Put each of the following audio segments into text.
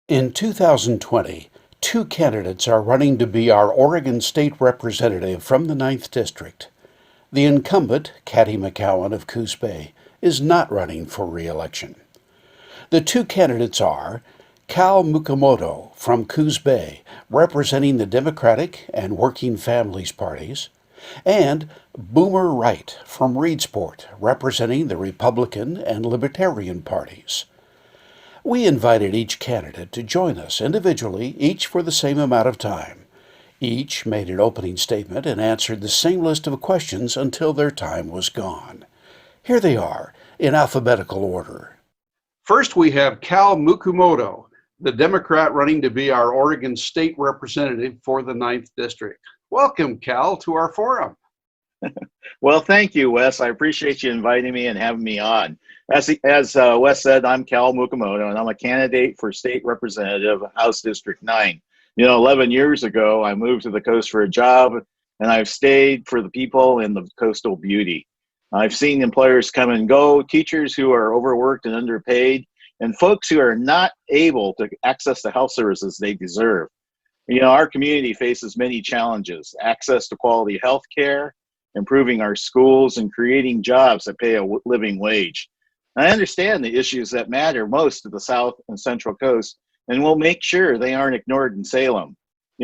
In 2020, two candidates are running to be our Oregon State Representative from the Ninth District. The incumbent, Catty McCowan of Coos Bay, is not running for re-election. The two candidates are Cal Mukumoto from Coos Bay, representing the Democratic and Working Families parties, and Boomer Wright from Reedsport, representing the Republican and Libertarian parties. We invited each candidate to join us individually, each for the same amount of time. Each made an opening statement and answered the same list of questions until their time was gone. Here they are, in alphabetical order. First, we have Cal Mukumoto, the Democrat running to be our Oregon State Representative for the Ninth District. Welcome, Cal, to our forum. Well, thank you, Wes. I appreciate you inviting me and having me on. As Wes said, I'm Cal Mukumoto, and I'm a candidate for state representative, House District 9. 11 years ago, I moved to the coast for a job, and I've stayed for the people and the coastal beauty. I've seen employers come and go, teachers who are overworked and underpaid, and folks who are not able to access the health services they deserve. Our community faces many challenges: access to quality health care, improving our schools, and creating jobs that pay a living wage. I understand the issues that matter most to the South and Central Coast, and we'll make sure they aren't ignored in Salem.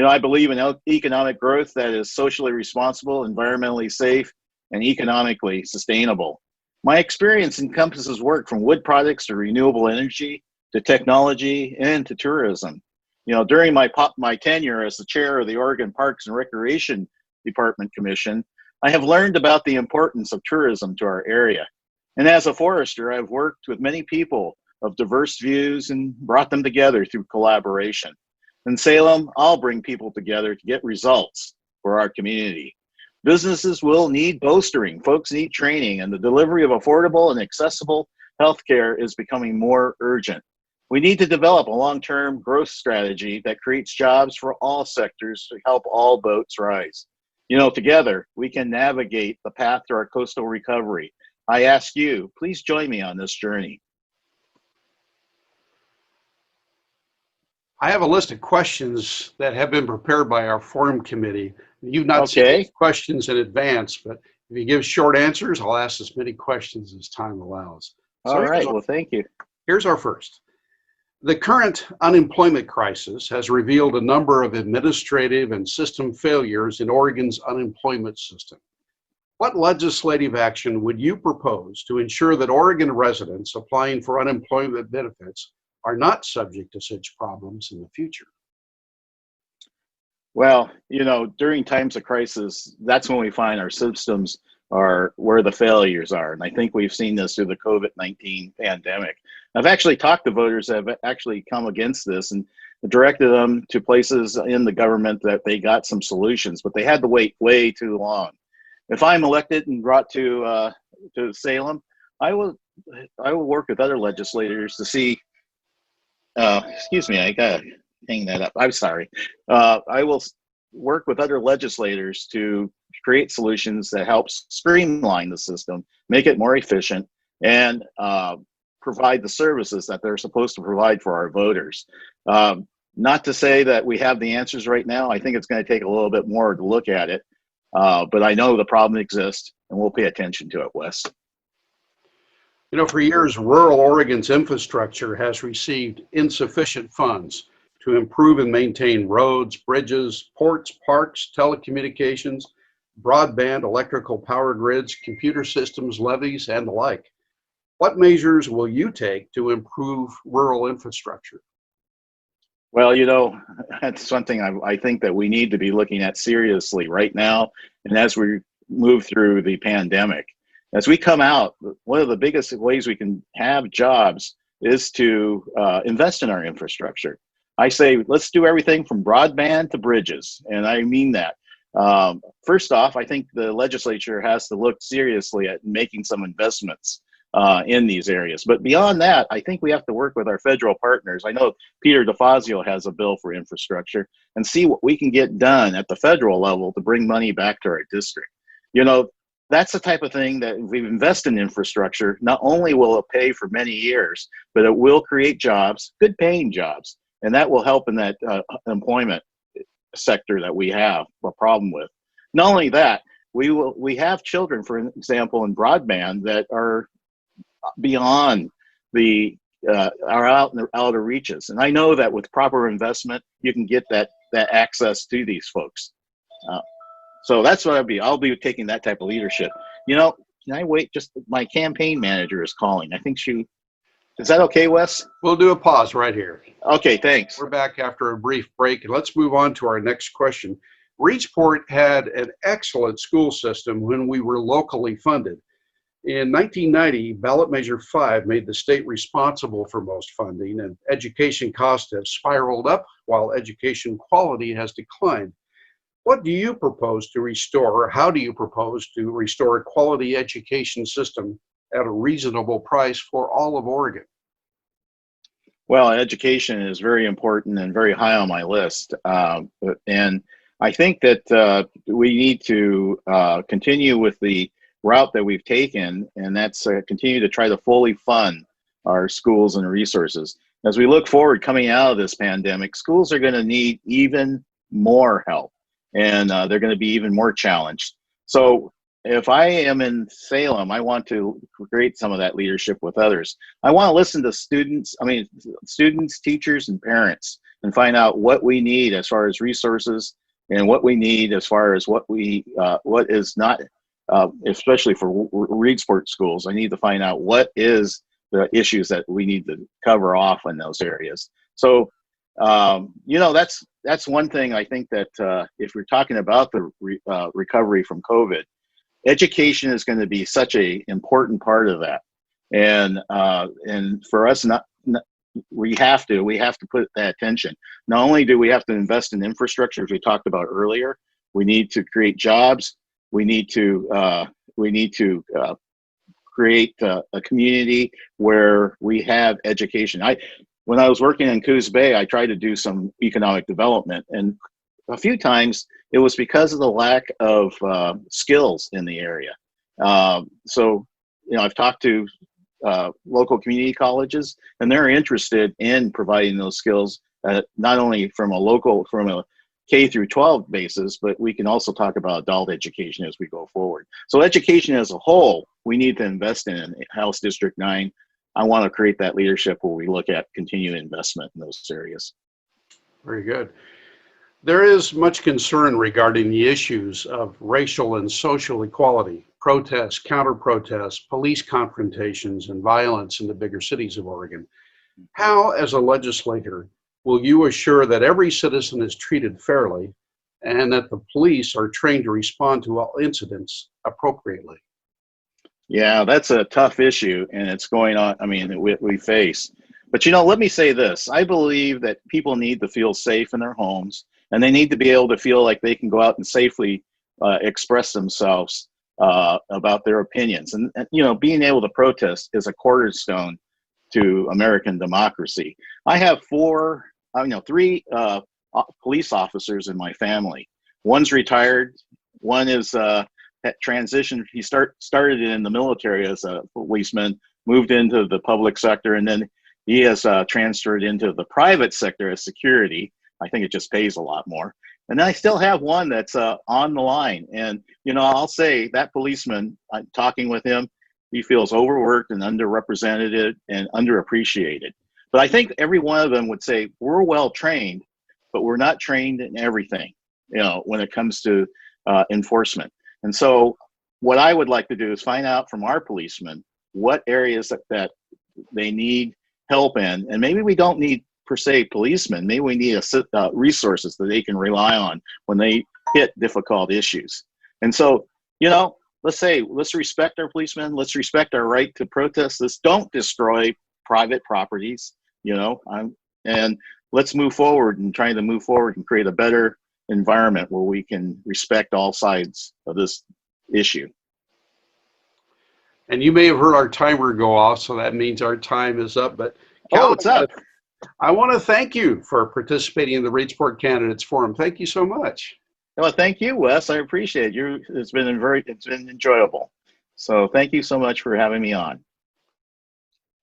I believe in economic growth that is socially responsible, environmentally safe, and economically sustainable. My experience encompasses work from wood products to renewable energy, to technology, and to tourism. During my tenure as the chair of the Oregon Parks and Recreation Department Commission, I have learned about the importance of tourism to our area. And as a forester, I've worked with many people of diverse views and brought them together through collaboration. In Salem, I'll bring people together to get results for our community. Businesses will need bolstering, folks need training, and the delivery of affordable and accessible healthcare is becoming more urgent. We need to develop a long-term growth strategy that creates jobs for all sectors to help all boats rise. Together, we can navigate the path to our coastal recovery. I ask you, please join me on this journey. I have a list of questions that have been prepared by our forum committee. You've not seen these questions in advance, but if you give short answers, I'll ask as many questions as time allows. All right, well, thank you. Here's our first. The current unemployment crisis has revealed a number of administrative and system failures in Oregon's unemployment system. What legislative action would you propose to ensure that Oregon residents applying for unemployment benefits are not subject to such problems in the future? Well, during times of crisis, that's when we find our systems are where the failures are. And I think we've seen this through the COVID-19 pandemic. I've actually talked to voters that have actually come against this and directed them to places in the government that they got some solutions, but they had to wait way too long. If I'm elected and brought to Salem, I will work with other legislators to see. Excuse me, I gotta hang that up. I'm sorry. I will work with other legislators to create solutions that helps streamline the system, make it more efficient, and provide the services that they're supposed to provide for our voters. Not to say that we have the answers right now. I think it's going to take a little bit more to look at it. But I know the problem exists, and we'll pay attention to it, Wes. For years, rural Oregon's infrastructure has received insufficient funds to improve and maintain roads, bridges, ports, parks, telecommunications, broadband, electrical power grids, computer systems, levees, and the like. What measures will you take to improve rural infrastructure? Well, that's something I think that we need to be looking at seriously right now, and as we move through the pandemic. As we come out, one of the biggest ways we can have jobs is to invest in our infrastructure. I say, let's do everything from broadband to bridges, and I mean that. First off, I think the legislature has to look seriously at making some investments in these areas. But beyond that, I think we have to work with our federal partners. I know Peter DeFazio has a bill for infrastructure, and see what we can get done at the federal level to bring money back to our district. That's the type of thing that if we invest in infrastructure, not only will it pay for many years, but it will create jobs, good paying jobs. and that will help in that employment sector that we have a problem with. Not only that, we have children, for example, in broadband that are beyond the are out in the outer reaches, and I know that with proper investment, you can get that access to these folks. So that's what I'll be taking that type of leadership. You know, can I wait? Just my campaign manager is calling. I think is that okay, Wes? We'll do a pause right here. Okay, thanks. We're back after a brief break, and let's move on to our next question. Reedsport had an excellent school system when we were locally funded. In 1990, Ballot Measure 5 made the state responsible for most funding, and education costs have spiraled up while education quality has declined. What do you propose to restore, or how do you propose to restore a quality education system at a reasonable price for all of Oregon? Well, education is very important and very high on my list. And I think that we need to continue with the route that we've taken, and that's continue to try to fully fund our schools and resources. As we look forward coming out of this pandemic, schools are going to need even more help, and they're going to be even more challenged. So if I am in Salem, I want to create some of that leadership with others. I want to listen to students, teachers, and parents, and find out what we need as far as resources and what we need as far as what is not, especially for Reedsport schools. I need to find out what is the issues that we need to cover off in those areas. So, that's one thing I think that if we're talking about the recovery from COVID, education is going to be such a important part of that. And for us, we have to put that attention. Not only do we have to invest in infrastructure, as we talked about earlier, we need to create jobs. We need to create a community where we have education. When I was working in Coos Bay, I tried to do some economic development, and a few times it was because of the lack of skills in the area. So, I've talked to local community colleges, and they're interested in providing those skills, not only from a K through 12 basis, but we can also talk about adult education as we go forward. So education as a whole, we need to invest in House District 9. I want to create that leadership where we look at continued investment in those areas. Very good. There is much concern regarding the issues of racial and social equality, protests, counter-protests, police confrontations, and violence in the bigger cities of Oregon. How, as a legislator, will you assure that every citizen is treated fairly and that the police are trained to respond to all incidents appropriately? Yeah, that's a tough issue, and it's going on, we face. But let me say this. I believe that people need to feel safe in their homes, and they need to be able to feel like they can go out and safely express themselves about their opinions. And being able to protest is a cornerstone to American democracy. I have three police officers in my family. One's retired. One is transitioned. He started in the military as a policeman, moved into the public sector, and then he has transferred into the private sector as security. I think it just pays a lot more. And then I still have one that's on the line. And, I'll say that policeman, I'm talking with him, he feels overworked and underrepresented and underappreciated. But I think every one of them would say, we're well trained, but we're not trained in everything, when it comes to enforcement. And so what I would like to do is find out from our policemen what areas that they need help in. And maybe we don't need per se policemen. Maybe we need resources that they can rely on when they hit difficult issues. And so, let's respect our policemen. Let's respect our right to protest. Let's don't destroy private properties, and let's move forward and trying to move forward and create a better environment where we can respect all sides of this issue. And you may have heard our timer go off, so that means our time is up. But Cal, it's up. I want to thank you for participating in the Reedsport Candidates Forum. Thank you so much. Well, thank you, Wes. I appreciate you. It's been enjoyable. So thank you so much for having me on.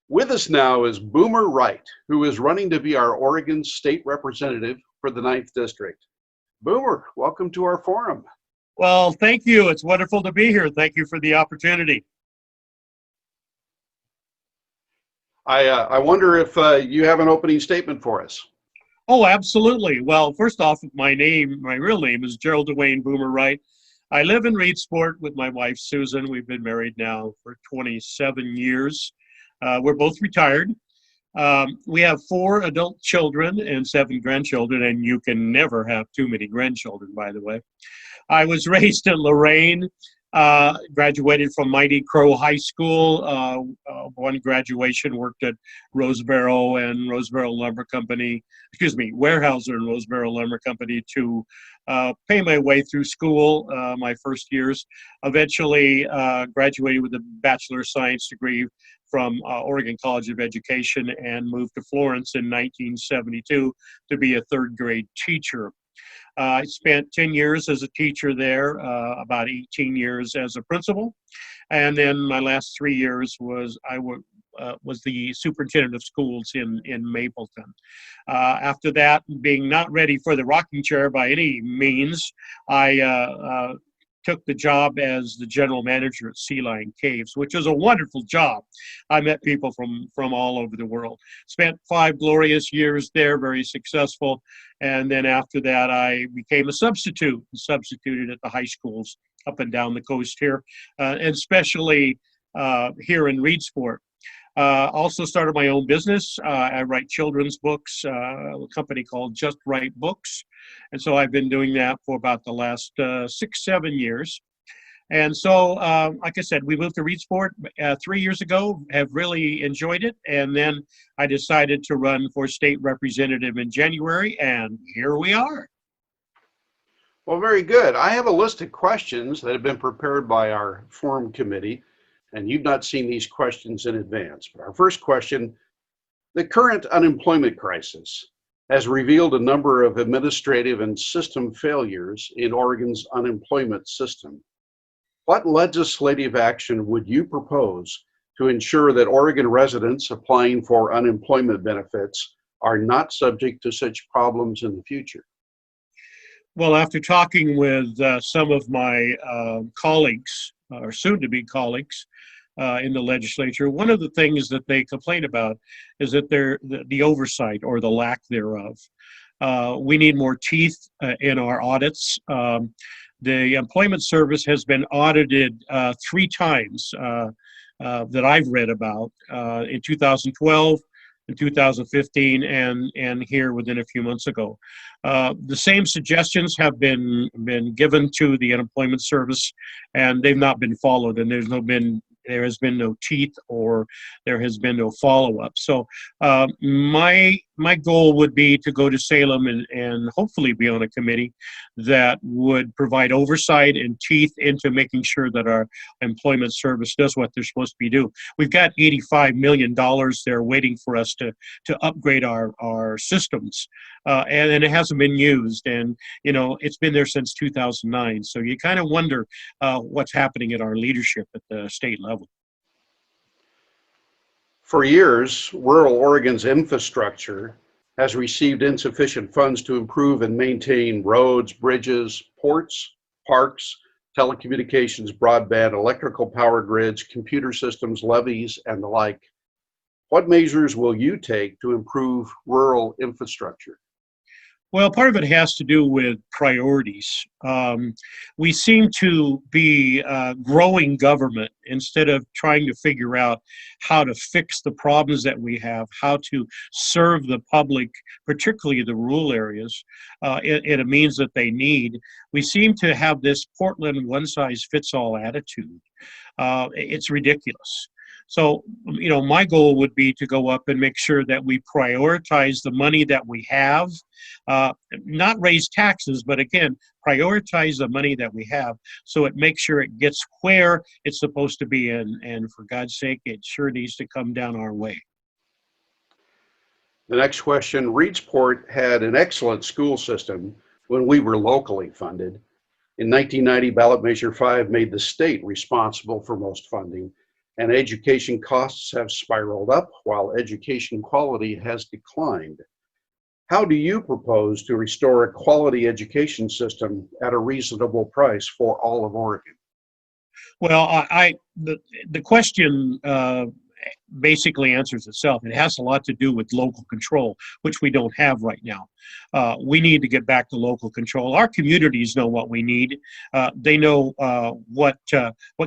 With us now is Boomer Wright, who is running to be our Oregon State Representative for the 9th District. Boomer, welcome to our forum. Well, thank you. It's wonderful to be here. Thank you for the opportunity. I wonder if you have an opening statement for us. Oh, absolutely. Well, first off, my real name is Gerald Dwayne Boomer Wright. I live in Reedsport with my wife, Susan. We've been married now for 27 years. We're both retired. We have 4 adult children and 7 grandchildren, and you can never have too many grandchildren, by the way. I was raised in Lorain, graduated from Mighty Crow High School. One graduation, worked at Roseboro and Roseboro Lumber Company, Weyerhaeuser and Roseboro Lumber Company to pay my way through school, my first years. Eventually graduated with a Bachelor of Science degree from Oregon College of Education and moved to Florence in 1972 to be a 3rd grade teacher. I spent 10 years as a teacher there, about 18 years as a principal, and then my last 3 years was the superintendent of schools in Mapleton. After that, being not ready for the rocking chair by any means, I took the job as the general manager at Sea Lion Caves, which was a wonderful job. I met people from all over the world. Spent 5 glorious years there, very successful. And then after that, I became a substitute and substituted at the high schools up and down the coast here, and especially here in Reedsport. Also started my own business. I write children's books, a company called Just Write Books. And so I've been doing that for about the last 6-7 years. And so, like I said, we moved to Reedsport 3 years ago, have really enjoyed it. And then I decided to run for state representative in January, and here we are. Well, very good. I have a list of questions that have been prepared by our forum committee, and you've not seen these questions in advance. But our first question: the current unemployment crisis has revealed a number of administrative and system failures in Oregon's unemployment system. What legislative action would you propose to ensure that Oregon residents applying for unemployment benefits are not subject to such problems in the future? Well, after talking with some of my colleagues, or soon-to-be colleagues, in the legislature, one of the things that they complain about is that the oversight or the lack thereof. We need more teeth in our audits. The Employment Service has been audited 3 times that I've read about, in 2012, in 2015, and here within a few months ago. The same suggestions have been given to the Unemployment Service, and they've not been followed, and there has been no teeth, or there has been no follow-up. So my goal would be to go to Salem and hopefully be on a committee that would provide oversight and teeth into making sure that our employment service does what they're supposed to be doing. We've got $85 million there waiting for us to upgrade our systems, and it hasn't been used. And it's been there since 2009. So you kind of wonder what's happening at our leadership at the state level. For years, rural Oregon's infrastructure has received insufficient funds to improve and maintain roads, bridges, ports, parks, telecommunications, broadband, electrical power grids, computer systems, levees, and the like. What measures will you take to improve rural infrastructure? Well, part of it has to do with priorities. We seem to be growing government instead of trying to figure out how to fix the problems that we have, how to serve the public, particularly the rural areas, in a means that they need. We seem to have this Portland one-size-fits-all attitude. It's ridiculous. So, my goal would be to go up and make sure that we prioritize the money that we have, not raise taxes, but again, prioritize the money that we have so it makes sure it gets where it's supposed to be. And for God's sake, it sure needs to come down our way. The next question: Reedsport had an excellent school system when we were locally funded. In 1990, ballot measure 5 made the state responsible for most funding. and education costs have spiraled up while education quality has declined. How do you propose to restore a quality education system at a reasonable price for all of Oregon? Well, the question basically answers itself. It has a lot to do with local control, which we don't have right now. We need to get back to local control. Our communities know what we need. They know what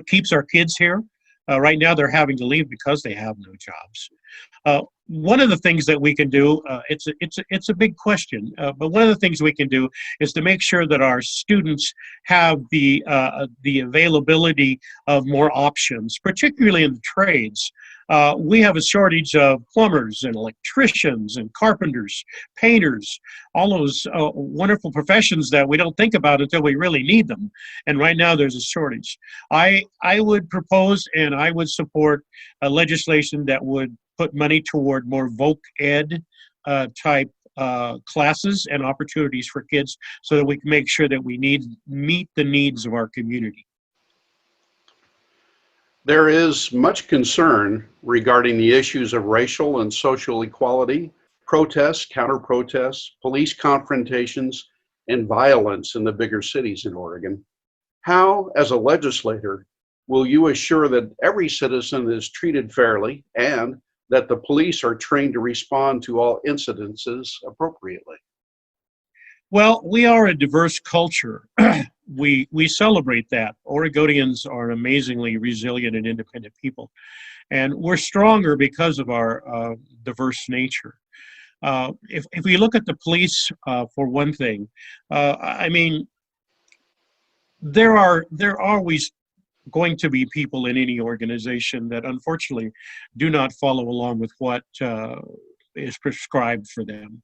keeps our kids here. Right now, they're having to leave because they have no jobs. One of the things that we can do, it's a big question, but one of the things we can do is to make sure that our students have the availability of more options, particularly in the trades. We have a shortage of plumbers and electricians and carpenters, painters, all those wonderful professions that we don't think about until we really need them. And right now there's a shortage. I would propose and I would support a legislation that would put money toward more voc ed type classes and opportunities for kids so that we can make sure that we meet the needs of our community. There is much concern regarding the issues of racial and social equality, protests, counter-protests, police confrontations, and violence in the bigger cities in Oregon. How, as a legislator, will you assure that every citizen is treated fairly and that the police are trained to respond to all incidences appropriately? Well, we are a diverse culture. We celebrate that. Oregonians are an amazingly resilient and independent people. And we're stronger because of our diverse nature. If we look at the police, for one thing, I mean, there are always going to be people in any organization that unfortunately do not follow along with what is prescribed for them.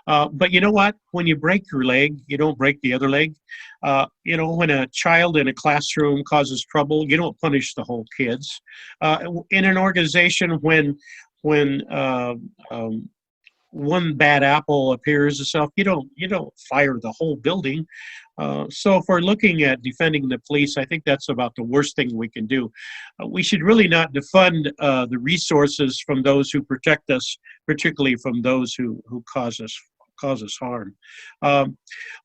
But you know what? When you break your leg, you don't break the other leg. When a child in a classroom causes trouble, you don't punish the whole kids. In an organization, when one bad apple appears itself, you don't fire the whole building. So if we're looking at defending the police, I think that's about the worst thing we can do. We should really not defund the resources from those who protect us, particularly from those who cause us harm. A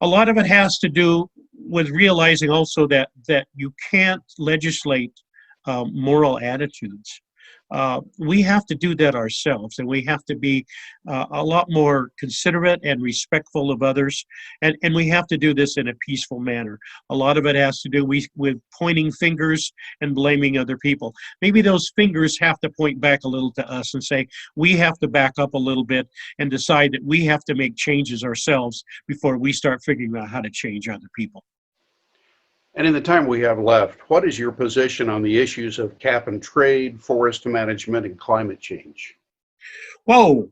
lot of it has to do with realizing also that you can't legislate moral attitudes. We have to do that ourselves, and we have to be a lot more considerate and respectful of others, and we have to do this in a peaceful manner. A lot of it has to do with pointing fingers and blaming other people. Maybe those fingers have to point back a little to us and say, we have to back up a little bit and decide that we have to make changes ourselves before we start figuring out how to change other people. And in the time we have left, what is your position on the issues of cap and trade, forest management, and climate change? Whoa.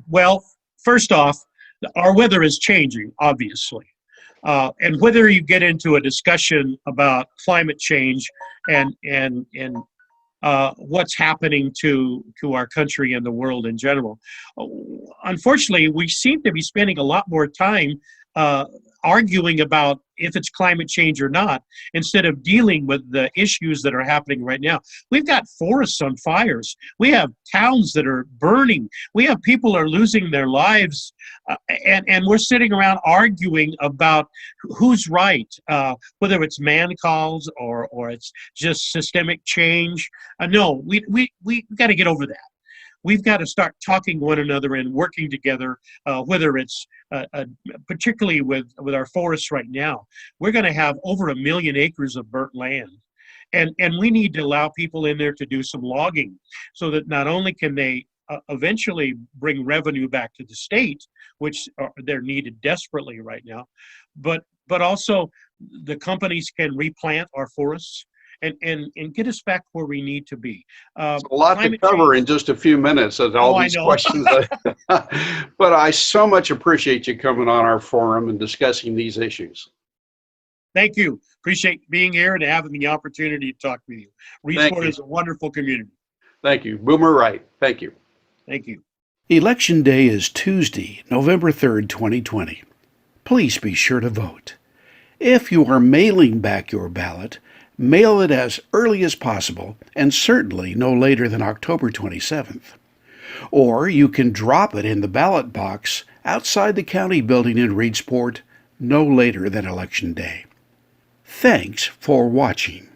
Well, first off, our weather is changing, obviously. And whether you get into a discussion about climate change and what's happening to our country and the world in general, unfortunately, we seem to be spending a lot more time arguing about if it's climate change or not, instead of dealing with the issues that are happening right now. We've got forests on fires. We have towns that are burning. We have people are losing their lives, and we're sitting around arguing about who's right, whether it's man calls or it's just systemic change. No, we got to get over that. We've got to start talking one another and working together, whether it's particularly with our forests right now. We're going to have over 1 million acres of burnt land. And we need to allow people in there to do some logging so that not only can they eventually bring revenue back to the state, which they're needed desperately right now, but also the companies can replant our forests and get us back where we need to be. A lot to cover in just a few minutes as all these questions. But I so much appreciate you coming on our forum and discussing these issues. Thank you. Appreciate being here and having the opportunity to talk with you. Reedsport is a wonderful community. Thank you. Boomer Wright. Thank you. Thank you. Election Day is Tuesday, November 3rd, 2020. Please be sure to vote. If you are mailing back your ballot, Mail it as early as possible, and certainly no later than October 27th. Or you can drop it in the ballot box outside the county building in Reedsport no later than Election Day. Thanks for watching.